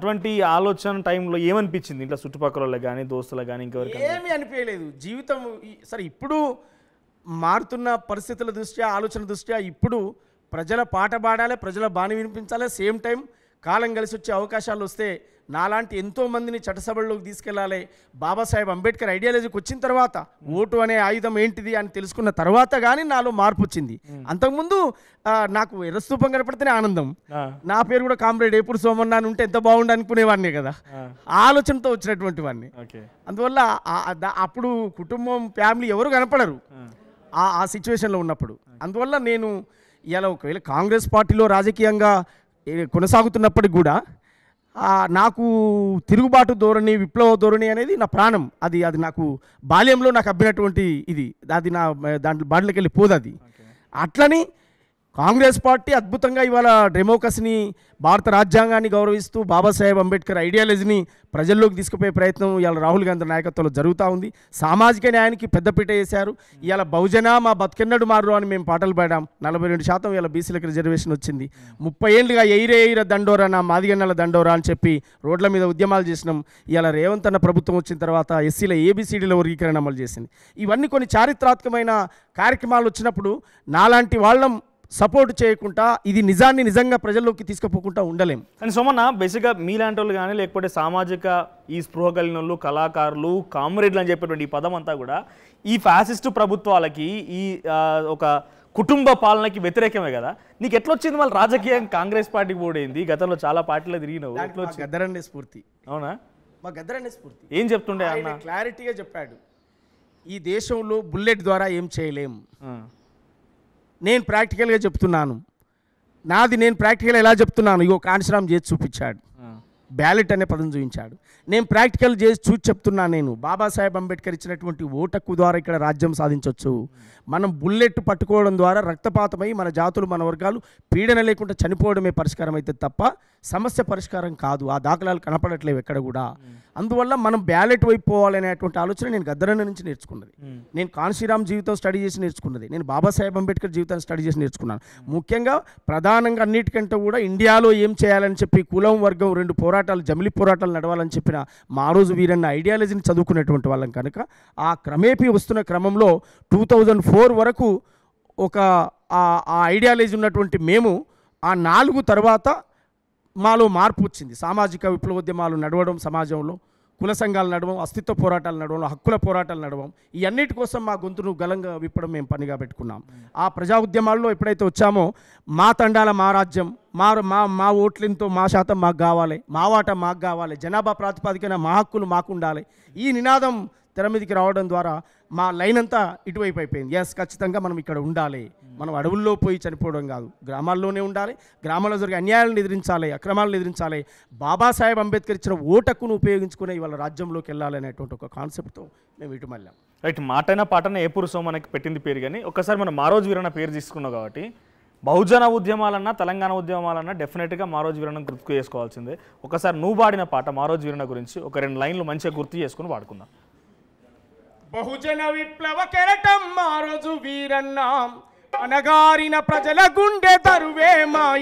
అటువంటి ఆలోచన టైంలో ఏమనిపించింది ఇంట్లో చుట్టుపక్కల వాళ్ళకి కానీ దోస్తులకు కానీ ఇంకెవరికి? ఏమీ అనిపించలేదు. జీవితం సరే ఇప్పుడు మారుతున్న పరిస్థితుల దృష్ట్యా ఆలోచన దృష్ట్యా ఇప్పుడు ప్రజల పాట పాడాలి, ప్రజల బాణి వినిపించాలి. సేమ్ టైం కాలం కలిసి వచ్చే అవకాశాలు వస్తే నాలాంటి ఎంతోమందిని చట్టసభల్లోకి తీసుకెళ్ళాలి. బాబాసాహెబ్ అంబేద్కర్ ఐడియాలజీకి వచ్చిన తర్వాత ఓటు అనే ఆయుధం ఏంటిది అని తెలుసుకున్న తర్వాత కానీ నాలో మార్పు వచ్చింది. అంతకుముందు నాకు ఎర్రస్తూపం కనపడితేనే ఆనందం. నా పేరు కూడా కామ్రేడ్ ఏపూరు సోమన్న అని ఉంటే ఎంత బాగుండు అనుకునేవాడినే కదా, ఆలోచనతో వచ్చినటువంటి వాడిని. అందువల్ల అప్పుడు కుటుంబం ఫ్యామిలీ ఎవరు కనపడరు ఆ సిచ్యువేషన్లో ఉన్నప్పుడు. అందువల్ల నేను ఇలా ఒకవేళ కాంగ్రెస్ పార్టీలో రాజకీయంగా కొనసాగుతున్నప్పటికి కూడా నాకు తిరుగుబాటు ధోరణి, విప్లవ ధోరణి అనేది నా ప్రాణం. అది నాకు బాల్యంలో నాకు అబ్బినటువంటి ఇది, అది నా దాంట్లో బాటలోకి వెళ్ళి పోదు. అది అట్లని కాంగ్రెస్ పార్టీ అద్భుతంగా ఇవాళ డెమోక్రసీని, భారత రాజ్యాంగాన్ని గౌరవిస్తూ బాబాసాహెబ్ అంబేద్కర్ ఐడియాలజీని ప్రజల్లోకి తీసుకుపోయే ప్రయత్నం ఇవాళ రాహుల్ గాంధీ నాయకత్వంలో జరుగుతూ ఉంది. సామాజిక న్యాయానికి పెద్దపీట వేశారు. ఇవాళ బహుజన మా బతుకెన్నడు మారు అని మేము పాటలు పాడాం. 42% ఇవాళ బీసీలకు రిజర్వేషన్ వచ్చింది. 30 ఏళ్ళుగా ఎయిరే దండోరా నా మాదిగన్నల దండోరా అని చెప్పి రోడ్ల మీద ఉద్యమాలు చేసినాం. ఇవాళ రేవంత్ అన్న ప్రభుత్వం వచ్చిన తర్వాత ఎస్సీల ఏబిసిడీల వర్గీకరణ అమలు చేసింది. ఇవన్నీ కొన్ని చారిత్రాత్మకమైన కార్యక్రమాలు వచ్చినప్పుడు నాలాంటి వాళ్ళం సపోర్ట్ చేయకుండా ఇది నిజాన్ని నిజంగా ప్రజల్లోకి తీసుకుపోకుండా ఉండలేం. కానీ సోమన్న బేసిక్గా మీలాంటి వాళ్ళు కానీ లేకపోతే సామాజిక ఈ స్పృహ కలిగిన వాళ్ళు, కళాకారులు, కామ్రేడ్లు అని చెప్పేటువంటి ఈ పదం అంతా కూడా ఈ ఫ్యాసిస్టు ప్రభుత్వాలకి, ఈ ఒక కుటుంబ పాలనకి వ్యతిరేకమే కదా. నీకు ఎట్లా వచ్చింది మళ్ళీ రాజకీయం కాంగ్రెస్ పార్టీకి పోయింది? గతంలో చాలా పార్టీలో తిరిగినావు. గద్దరన్నే స్ఫూర్తి. అవునా? మా గద్దరన్నే స్ఫూర్తి. ఏం చెప్తుండే అన్న? క్లారిటీగా చెప్పాడు, ఈ దేశంలో బుల్లెట్ ద్వారా ఏం చేయలేం. నేను ప్రాక్టికల్గా చెప్తున్నాను, నేను ప్రాక్టికల్ ఎలా చెప్తున్నాను, ఇగో కాన్సరామ్ చేసి చూపించాడు, బ్యాలెట్ అనే పదం చూపించాడు. నేను ప్రాక్టికల్ చేసి చూసి చెప్తున్నాను. నేను బాబాసాహెబ్ అంబేద్కర్ ఇచ్చినటువంటి ఓటు హక్కు ద్వారా ఇక్కడ రాజ్యం సాధించవచ్చు. మనం బుల్లెట్ పట్టుకోవడం ద్వారా రక్తపాతమై మన జాతులు, మన వర్గాలు పీడన లేకుండా చనిపోవడమే పరిష్కారం అయితే తప్ప సమస్య పరిష్కారం కాదు. ఆ దాఖలాలు కనపడట్లేవు ఎక్కడ కూడా. అందువల్ల మనం బ్యాలెట్ వైపు పోవాలనేటువంటి ఆలోచన నేను గద్దరన్న నుంచి నేర్చుకున్నది. నేను కాన్సీరామ్ జీవితం స్టడీ చేసి నేర్చుకున్నది. నేను బాబాసాహెబ్ అంబేద్కర్ జీవితాన్ని స్టడీ చేసి నేర్చుకున్నాను. ముఖ్యంగా ప్రధానంగా అన్నిటికంటే కూడా ఇండియాలో ఏం చేయాలని చెప్పి కులం, వర్గం రెండు పోరాటాలు, జమిలి పోరాటాలు నడవాలని చెప్పిన మారోజు వీరన్న ఐడియాలజీని చదువుకునేటువంటి వాళ్ళం కనుక ఆ క్రమేపీ వస్తున్న క్రమంలో 2004 వరకు ఒక ఆ ఐడియాలజీ ఉన్నటువంటి మేము ఆ 4 తర్వాత మాలో మార్పు వచ్చింది. సామాజిక విప్లవోద్యమాలు నడవడం, సమాజంలో కుల సంఘాలు నడవం, అస్తిత్వ పోరాటాలు నడవం, హక్కుల పోరాటాలు నడవం, ఈ అన్నిటి కోసం మా గొంతును గలంగా విప్పడం మేము పనిగా పెట్టుకున్నాం. ఆ ప్రజా ఉద్యమాల్లో ఎప్పుడైతే వచ్చామో మా తండాల మా రాజ్యం, మా ఓట్లతో మా శాతం మాకు కావాలి, మా వాటా మాకు కావాలి, జనాభా ప్రాతిపదికన మా హక్కులు మాకు ఉండాలి, ఈ నినాదం తెర మీదకి రావడం ద్వారా మా లైన్ అంతా ఇటువైపు అయిపోయింది. ఎస్, ఖచ్చితంగా మనం ఇక్కడ ఉండాలి, మనం అడవుల్లో పోయి చనిపోవడం కాదు, గ్రామాల్లోనే ఉండాలి, గ్రామాల్లో జరిగే అన్యాయాలను ఎదిరించాలి, అక్రమాలను ఎదిరించాలి, బాబాసాహెబ్ అంబేద్కర్ ఇచ్చిన ఓటక్కును ఉపయోగించుకునే ఇవాళ రాజ్యంలోకి వెళ్ళాలి అనేటువంటి ఒక కాన్సెప్ట్తో మేము ఇటు మళ్ళాం. రైట్, మాటైనా పాటన ఏపూరు సోమన్నకి పెట్టింది పేరు. కానీ ఒక్కసారి మనం మారోజు వీరన్న పేరు తీసుకున్నాం కాబట్టి బహుజన ఉద్యమాలన్నా తెలంగాణ ఉద్యమాలన్నా డెఫినెట్గా మారోజు వీరన్న గుర్తు చేసుకోవాల్సిందే. ఒకసారి నువ్వు పాడిన పాట మారోజు వీరన్న గురించి ఒక 2 లైన్లు మంచిగా గుర్తు చేసుకుని పాడుకుందాం. బహుజన విప్లవ కెరటం మారోజు వీరన్న, అనగారిన ప్రజల గుండె తరువే మాయ.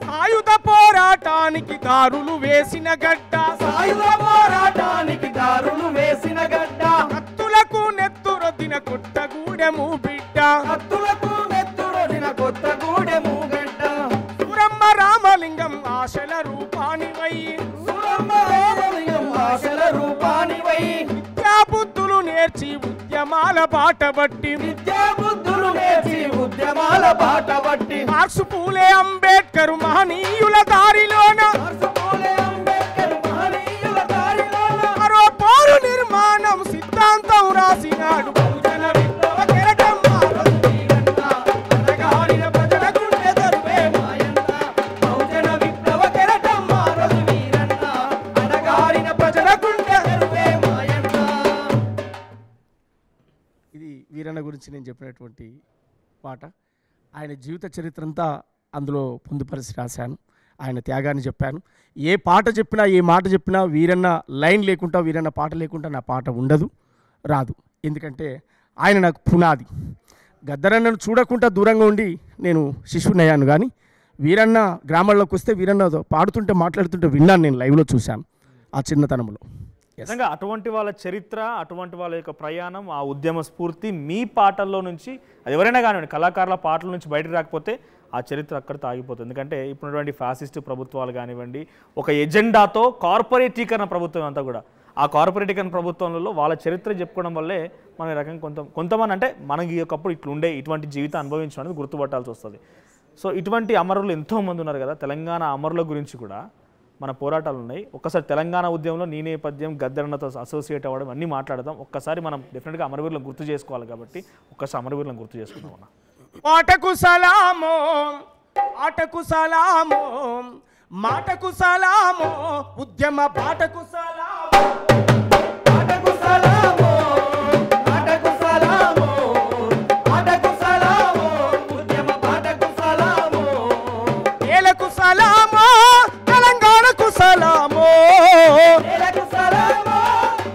సాయుధ పోరాటానికి దారులు వేసిన గడ్డ, సాయుధ పోరాటానికి దారులు వేసిన గడ్డ, కత్తులకు నెత్తురొద్దిన కొత్తగూడెము బిడ్డ, కత్తులకు నెత్తురొద్దిన కొత్తగూడెము గడ్డ, సురమ్మ రామలింగం ఆశల రూపానివై, సురమ్మ రామలింగం ఆశల రూపానివై, విద్యాబుద్ధులు నేర్చి ఉద్యమాల బాటబట్టి, విద్యాబుద్ధులు నేర్చి ఉద్యమాల బాటబట్టి, మార్సు పూలే అంబేద్కర్ మహనీయుల దారిలోన, మరో పోరు నిర్మాణం సిద్ధాంతం రాసినాడు. బహుజన విప్లవ కెరటం మారోజు వీరన్న, అనగారిన ప్రజల గుండె తరువే వీరన్న గురించి నేను చెప్పినటువంటి మాట. ఆయన జీవిత చరిత్ర అంతా అందులో పొందుపరిచి రాశాను. ఆయన త్యాగాన్ని చెప్పాను. ఏ పాట చెప్పినా ఏ మాట చెప్పినా వీరన్న లైన్ లేకుండా, వీరన్న పాట లేకుండా నా పాట ఉండదు, రాదు. ఎందుకంటే ఆయన నాకు పునాది. గద్దరన్నను చూడకుండా దూరంగా ఉండి నేను శిశువునయ్యాను, కానీ వీరన్న గ్రామాల్లోకి వస్తే వీరన్న పాడుతుంటే మాట్లాడుతుంటే విన్నాను, నేను లైవ్లో చూశాను ఆ చిన్నతనంలో. నిజంగా అటువంటి వాళ్ళ చరిత్ర, అటువంటి వాళ్ళ యొక్క ప్రయాణం, ఆ ఉద్యమ స్ఫూర్తి మీ పాటల్లో నుంచి, అది ఎవరైనా కానివ్వండి, కళాకారుల పాటల నుంచి బయటకు రాకపోతే ఆ చరిత్ర అక్కడితో ఆగిపోతుంది. ఎందుకంటే ఇప్పుడున్నటువంటి ఫ్యాసిస్ట్ ప్రభుత్వాలు కానివ్వండి, ఒక ఎజెండాతో కార్పొరేటీకరణ ప్రభుత్వం అంతా కూడా, ఆ కార్పొరేటీకరణ ప్రభుత్వంలో వాళ్ళ చరిత్ర చెప్పుకోవడం వల్లే మన రకంగా కొంతమంది అంటే మనకి ఒకప్పుడు ఇట్లుండే, ఇటువంటి జీవితం అనుభవించడం అనేది గుర్తుపట్టాల్సి వస్తుంది. సో ఇటువంటి అమరులు ఎంతోమంది ఉన్నారు కదా. తెలంగాణ అమరుల గురించి కూడా మన పోరాటాలు ఉన్నాయి. ఒక్కసారి తెలంగాణ ఉద్యమంలో నీ నేపథ్యం, గద్దరన్నతో అసోసియేట్ అవ్వడం అన్నీ మాట్లాడదాం. ఒక్కసారి మనం డెఫినెట్గా అమరవీరులను గుర్తు చేసుకోవాలి కాబట్టి ఒక్కసారి అమరవీరులను గుర్తు చేసుకుందాం అన్న. పాటకు సలామో, ఆటకు సలామో, మాటకు సలామో, ఉద్యమ పాటకు సలామో, పాటకు సలామో, ఆటకు సలామో, ఆటకు సలామో, ఉద్యమ పాటకు సలామో, నేలకు సలామో, తెలంగాణకు సలామో, నేలకు సలామో,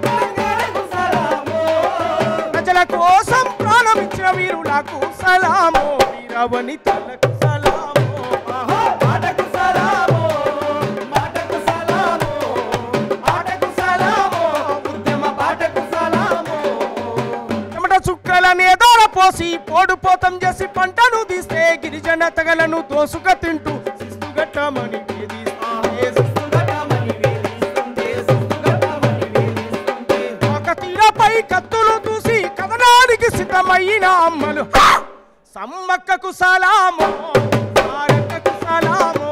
తెలంగాణకు సలామో, ప్రజల కోసం ప్రాణమిచ్చిన వీరులకు సలామో, వీరవనితలకు సలామో, మాటకు సలామో, మాటకు సలామో, ఆటకు సలామో, ఉద్యమ పాటకు సలామో, చెమట చుక్కలని ఎదోర పోసి పోడుపోతం చేసి పంటను తీస్తే గిరిజన తగలను దోసుక తింటూ శిస్తుగట్టమని ఒక తీరపై కత్తులు దూసి కథనానికి సిద్ధమైన అమ్మలు సమ్మక్కకు సలామో, సారక్కకు సలామో,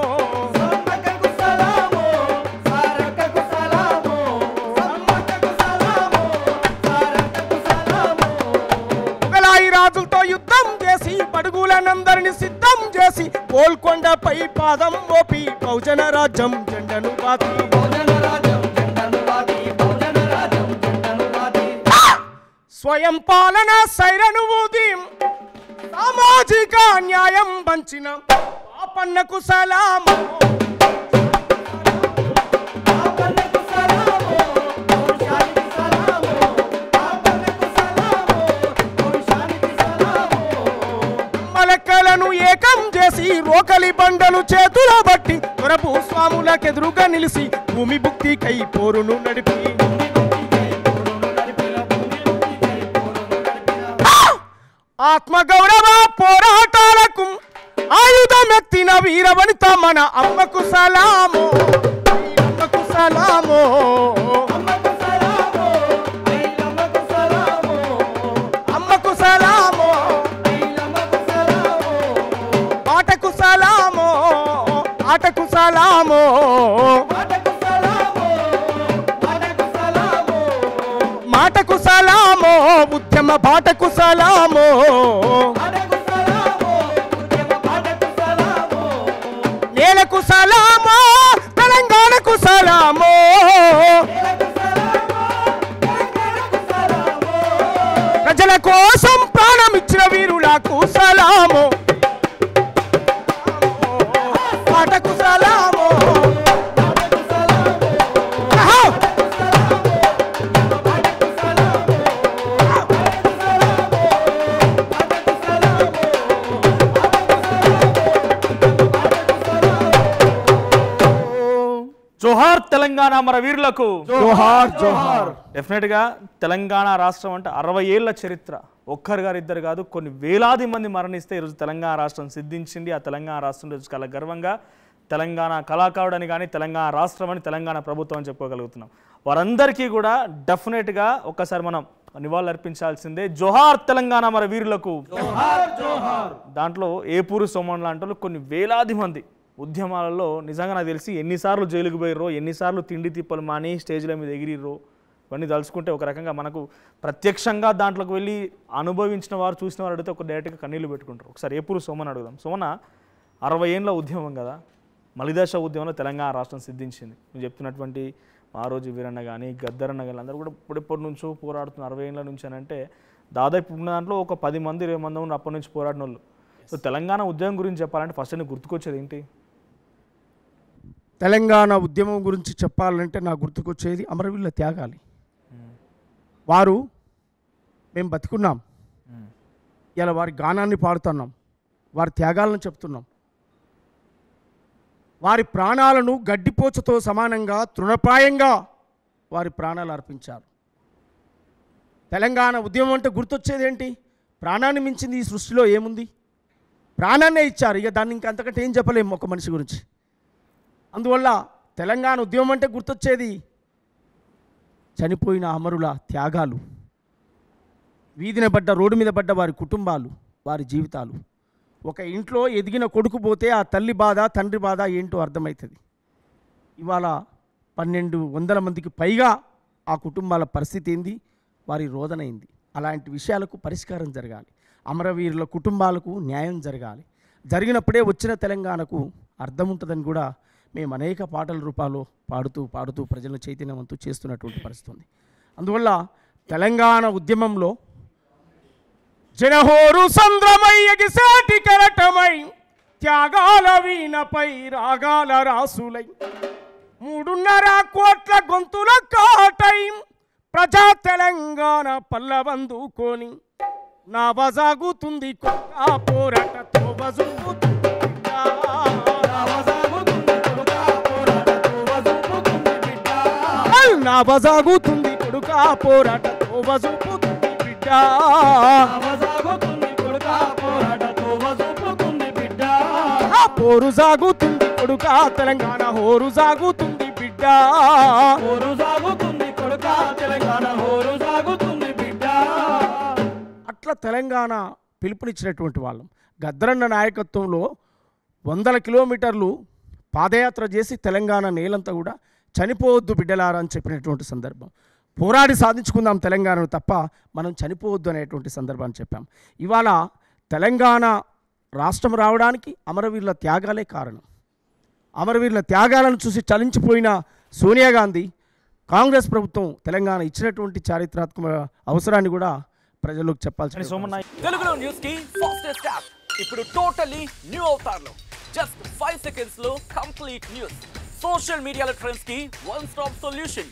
సమ్మక్కకు సలామో, సారక్కకు సలామో, సమ్మక్కకు సలామో, సారక్కకు సలామో, మొగలాయి రాజులతో యుద్ధం చేసి పడుగులనందరిని సిద్ధం చేసి గోల్కొండపై పాదం మోపి బహుజన రాజ్యం జెండను బాతి, బహుజన రాజ్యం జెండను బాతి, బహుజన రాజ్యం జెండను బాతి, స్వయం పాలన సైరను ఊది సామాజిక న్యాయం పంచిన పాపన్నకు సలామో, పాపన్నకు సలామో, పౌరుషానికి సలామో, పాపన్నకు సలామో, పౌరుషానికి సలామో, మలకలను ఏకం చేసి రోకలి బండలు చేతుల బట్టి దొరభూస్వాములకెదురుగా నిలిచి భూమి భుక్తికై పోరును నడిపి ఆత్మగౌరవ పోరాటాలకు ఆయుధమెత్తిన వీరవనిత మన అమ్మకు సలామో, అమ్మకు సలామో, అమ్మకు సలామో, అమ్మకు సలామో, అమ్మకు సలామో, అమ్మకు సలామో, ఆటకు సలామో, ఆటకు సలామో, ఆటకు సలామో, ఆటకు సలామో, మాటకు సలామో, ఉద్యమ బాటకు సలామో, నేలకు సలామో, తెలంగాణకు సలామో, ప్రజల కోసం ప్రాణమిచ్చిన వీరులకు సలామో, బాటకు సలామో, జోహార్ తెలంగాణ మన వీరులకు, జోహార్ జోహార్. డెఫినెట్గా తెలంగాణ రాష్ట్రం అంటే 60 ఏళ్ల చరిత్ర. ఒక్కరు గారు ఇద్దరు కాదు, కొన్ని వేలాది మంది మరణిస్తే ఈరోజు తెలంగాణ రాష్ట్రం సిద్ధించింది. ఆ తెలంగాణ రాష్ట్రం రోజు చాలా గర్వంగా తెలంగాణ కళాకారుడు అని కానీ, తెలంగాణ రాష్ట్రం అని, తెలంగాణ ప్రభుత్వం అని చెప్పుకోగలుగుతున్నాం. వారందరికీ కూడా డెఫినెట్గా ఒక్కసారి మనం నివాళులు అర్పించాల్సిందే. జోహార్ తెలంగాణ మన వీరులకు. దాంట్లో ఏపూరు సోమన్ లాంటి కొన్ని వేలాది మంది ఉద్యమాలలో నిజంగా నాకు తెలిసి ఎన్నిసార్లు జైలుకు పోయిర్రో, ఎన్నిసార్లు తిండి తిప్పలు మాని స్టేజ్ల మీద ఎగిరిర్రో, ఇవన్నీ తలుచుకుంటే ఒక రకంగా మనకు ప్రత్యక్షంగా దాంట్లోకి వెళ్ళి అనుభవించిన వారు, చూసిన వారు అడిగితే ఒక డైరెక్ట్గా కన్నీళ్ళు పెట్టుకుంటారు. ఒకసారి ఏపూరు సోమన్ అడుగుదాం. సోమన 60 ఏళ్ళ ఉద్యమం కదా, మలిదశ ఉద్యమంలో తెలంగాణ రాష్ట్రం సిద్ధించింది. నువ్వు చెప్తున్నటువంటి ఆ రోజు వీరన్న కానీ, గద్దరన్న కానీ అందరూ కూడా ఇప్పుడెప్పటి నుంచో పోరాడుతున్న 60 ఏళ్ళ నుంచి అని అంటే దాదాపు ఉన్న దాంట్లో ఒక 10 మంది 20 మంది ఉన్నారు అప్పటి నుంచి పోరాడిన వాళ్ళు. సో తెలంగాణ ఉద్యమం గురించి చెప్పాలంటే ఫస్ట్ నీకు గుర్తుకొచ్చేది ఏంటి? తెలంగాణ ఉద్యమం గురించి చెప్పాలంటే నాకు గుర్తుకొచ్చేది అమరవీరుల త్యాగాలు. వారు మేము బతికున్నాం, ఇలా వారి గానాన్ని పాడుతున్నాం, వారి త్యాగాలను చెప్తున్నాం. వారి ప్రాణాలను గడ్డిపోచతో సమానంగా తృణప్రాయంగా వారి ప్రాణాలు అర్పించారు. తెలంగాణ ఉద్యమం అంటే గుర్తొచ్చేది ఏంటి? ప్రాణాన్ని మించింది ఈ సృష్టిలో ఏముంది? ప్రాణాన్నే ఇచ్చారు. ఇక దాన్ని ఇంకా అంతకంటే ఏం చెప్పలేము ఒక మనిషి గురించి. అందువల్ల తెలంగాణ ఉద్యమం అంటే గుర్తొచ్చేది చనిపోయిన అమరుల త్యాగాలు, వీధిన పడ్డ రోడ్డు మీద పడ్డ వారి కుటుంబాలు, వారి జీవితాలు. ఒక ఇంట్లో ఎదిగిన కొడుకు పోతే ఆ తల్లి బాధ తండ్రి బాధ ఏంటో అర్థమవుతుంది. ఇవాళ 1200 మందికి పైగా ఆ కుటుంబాల పరిస్థితి ఏంది, వారి రోదన ఏంది. అలాంటి విషయాలకు పరిష్కారం జరగాలి. అమరవీరుల కుటుంబాలకు న్యాయం జరగాలి. జరిగినప్పుడే వచ్చిన తెలంగాణకు అర్థం ఉంటుందని కూడా మేము అనేక పాటల రూపాల్లో పాడుతూ ప్రజలను చైతన్యవంతు చేస్తున్నటువంటి పరిస్థితి ఉంది. అందువల్ల తెలంగాణ ఉద్యమంలో జనహోరు సంద్రమై ఎగిసాటి కెరటమై త్యాగాల వీణపై రాగాల రాసులై 3.5 కోట్ల గొంతుల కాటై ప్రజా తెలంగాణ పల్లవందుకొని నా వజాగుతుంది కొత్త పోరాటతో వజుగుతుంది బిడ్డ. నా వజాగుతుంది కొడుక పోరాటతో వజుగుతుంది బిడ్డ. పోరు సాగుతుంది కొడుక తెలంగాణ హోరు సాగుతుంది బిడ్డ. అట్లా తెలంగాణ పిలుపునిచ్చినటువంటి వాళ్ళం. గద్దరన్న నాయకత్వంలో 100 కిలోమీటర్లు పాదయాత్ర చేసి తెలంగాణ నేలంతా కూడా చనిపోవద్దు బిడ్డలారా అని చెప్పినటువంటి సందర్భం. పోరాడి సాధించుకుందాం తెలంగాణను తప్ప మనం చనిపోవద్దు అనేటువంటి సందర్భాన్ని చెప్పాం. ఇవాళ తెలంగాణ రాష్ట్రం రావడానికి అమరవీరుల త్యాగాలే కారణం. అమరవీరుల త్యాగాలను చూసి చలించిపోయిన సోనియా గాంధీ, కాంగ్రెస్ ప్రభుత్వం తెలంగాణ ఇచ్చినటువంటి చారిత్రాత్మక అవసరాన్ని కూడా ప్రజలకు చెప్పాల్సి. తెలుగులో న్యూస్ కి ఫాస్టెస్ట్ యాప్ ఇప్పుడు టోటలీ న్యూ అవతార్లో జస్ట్ 5 సెకండ్స్ లో కంప్లీట్ న్యూస్. సోషల్ మీడియాలో ట్రెండ్స్ కి one stop solution.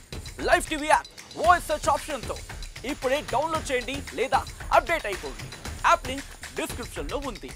Live TV app voice search option తో ఇప్పుడే డౌన్లోడ్ చేయండి లేదా అప్డేట్ అయిపోండి. యాప్ లింక్ డిస్క్రిప్షన్ లో ఉంది.